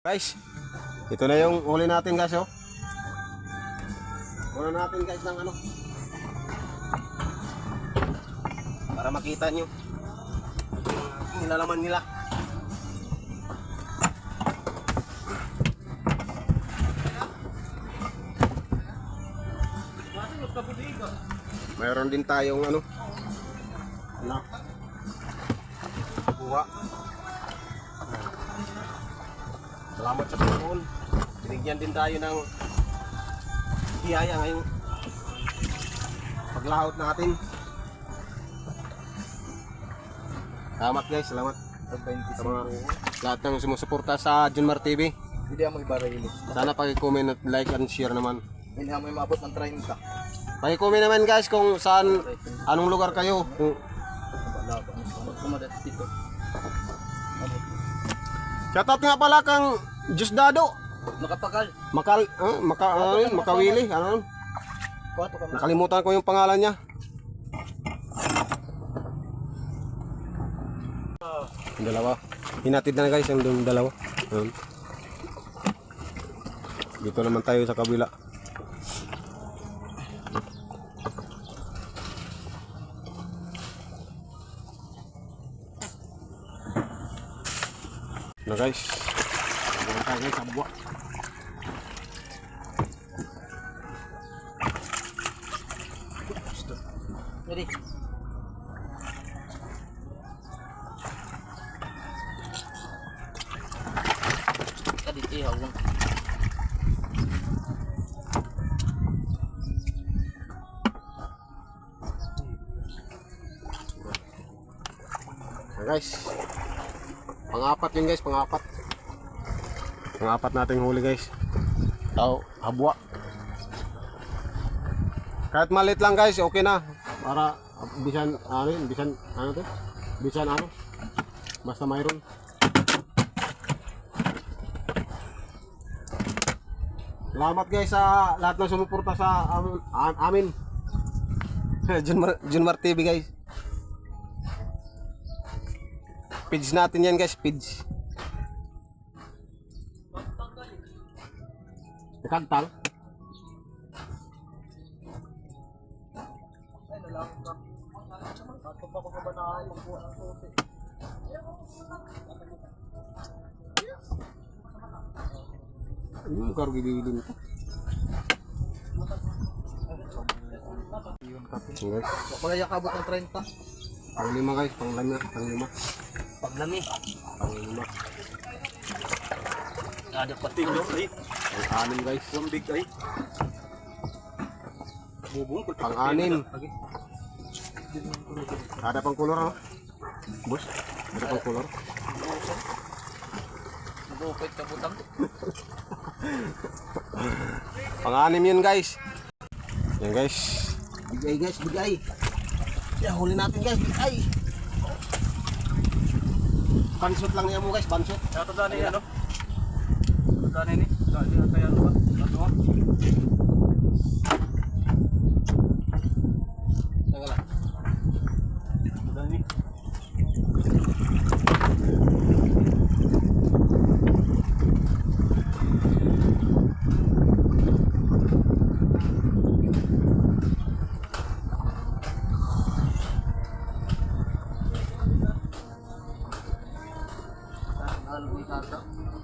Guys, ito na yung uli natin guys, oh. Una natin guys ng ano, para makita nyo yung nilalaman nila. Mayroon din tayong ano, buha. Salamat sa Panginoon. Binigyan din tayo ng biyaya ngayong paglaot natin. Salamat guys, salamat sa mga lahat ng sumusuporta sa Junmar TV. Hindi mo ibarili. Sana pag-comment at like and share naman. Hindi mo maabot ng 30. Pag-comment naman guys kung saan, anong lugar kayo. Kung Kumadat dito. shoutout nga pala kang Diosdado. Makapagal. Makawili, ano? Kuwato ka. Nakalimutan ko yung pangalan niya. Yung dalawa. Hinatid na guys yung dalawa. Dito naman tayo sa kabila. Na guys. Mga tayo guys, sabwa. Ready. Kadit ihaw lang. Na guys. Pang-apat yun guys, pang-apat. Pang-apat nating huli guys. Tao, habwa. Kahit malit lang guys, okay na. Para bisan ano to? Bisan ano? Basta mayroon. Salamat guys sa lahat ng sumuporta sa amin. Junmar TV guys. Page natin yan guys, page. Ikagtal. Ini karo gililin ko. Guys, Pagaya kabot ng 30. pang-lima guys, pang-lima. Paglami. Pang-lima. Ada pati nyo ay. Pang-anim guys. Lambig ay. Bubong ko Pang-anim. Ada pang kulor ano? Bos, ada pang kulor. Bukit ka butang. Pang-anim yun guys. Yan guys. Bigay guys, bigay. Ya, huli natin guys, bigay. Bansot lang niya mo guys, bansot. Ito dani ano? Dani ni. Dani kaya ano ba? Ano? Tangala. Dani.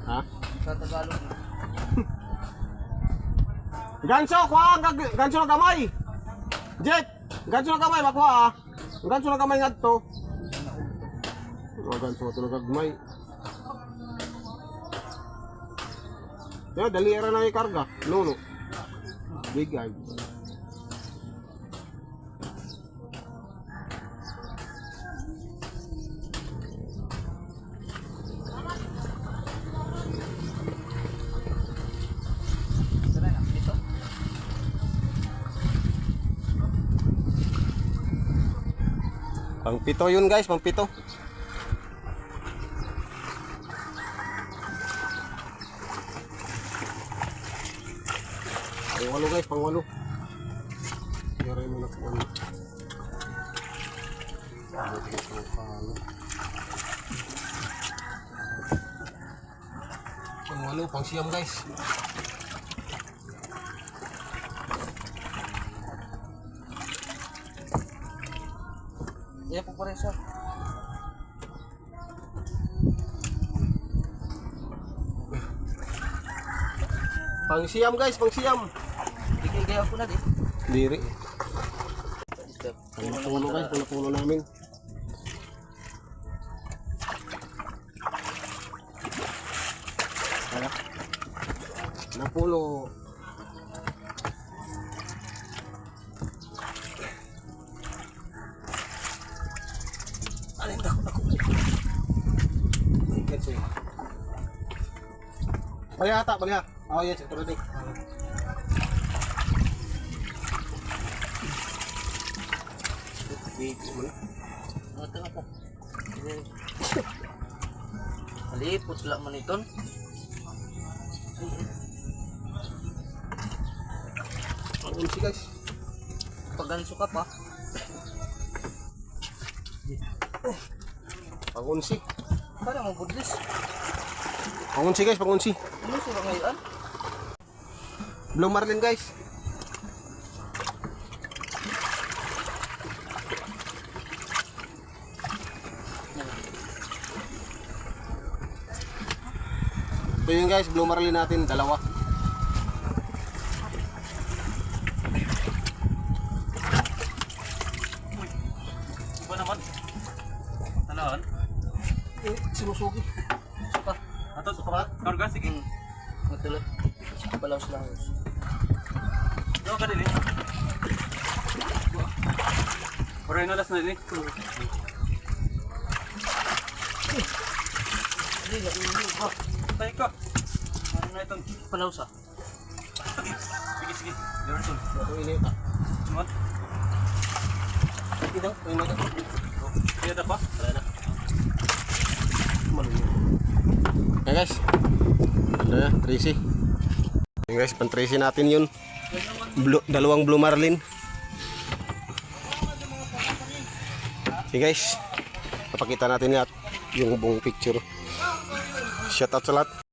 Ha? Sa Tagalog. Ganso, kuha ganso na gamay. Jet, ganso na gamay makuha ah. Ganso na gamay ngadto. Ganso na gamay. Ya, dali era na ikarga. No. Bigay. Pang-pito yun guys, pang-pito. Pang-walo guys, pang-walo. Yaray mo na po ano. Ano. Pang pang siyam guys. Iya po pare sir. Pang siyam guys, pang siyam. Bigay kaya ako na di. Diri. Pang puno guys, pang puno namin. Ano? Napulo. Alin ako. Bali ata, bali ha. Oh yes, ito rin. Wait, ano ako? Malipot lang man iton. Ang unsi guys. Paganso ka pa. Pang unsi. Parang mabudlis. Pang unsi guys, pang unsi. Ano sila ngayon? Blue marlin guys. Ito yun guys, blue marlin natin, dalawa. Iba naman. Tanawan. Sinusugi. Suka. Ato, suka ba? Karga, sige. Matulot. Palaos lang. Doon ka din eh. Pero inalas na din eh. Hindi, tayo ka. Ano na itong palaos ah? Sige. Meron ito. Ito init ah. Naman. Ito, init ah. Kaya na pa? Wala na. Okay guys. Ano na, Tracy. Okay guys, pan Tracy natin yun. Dalawang blue marlin. Okay guys, papakita natin yung buong picture. Shout out sa lahat.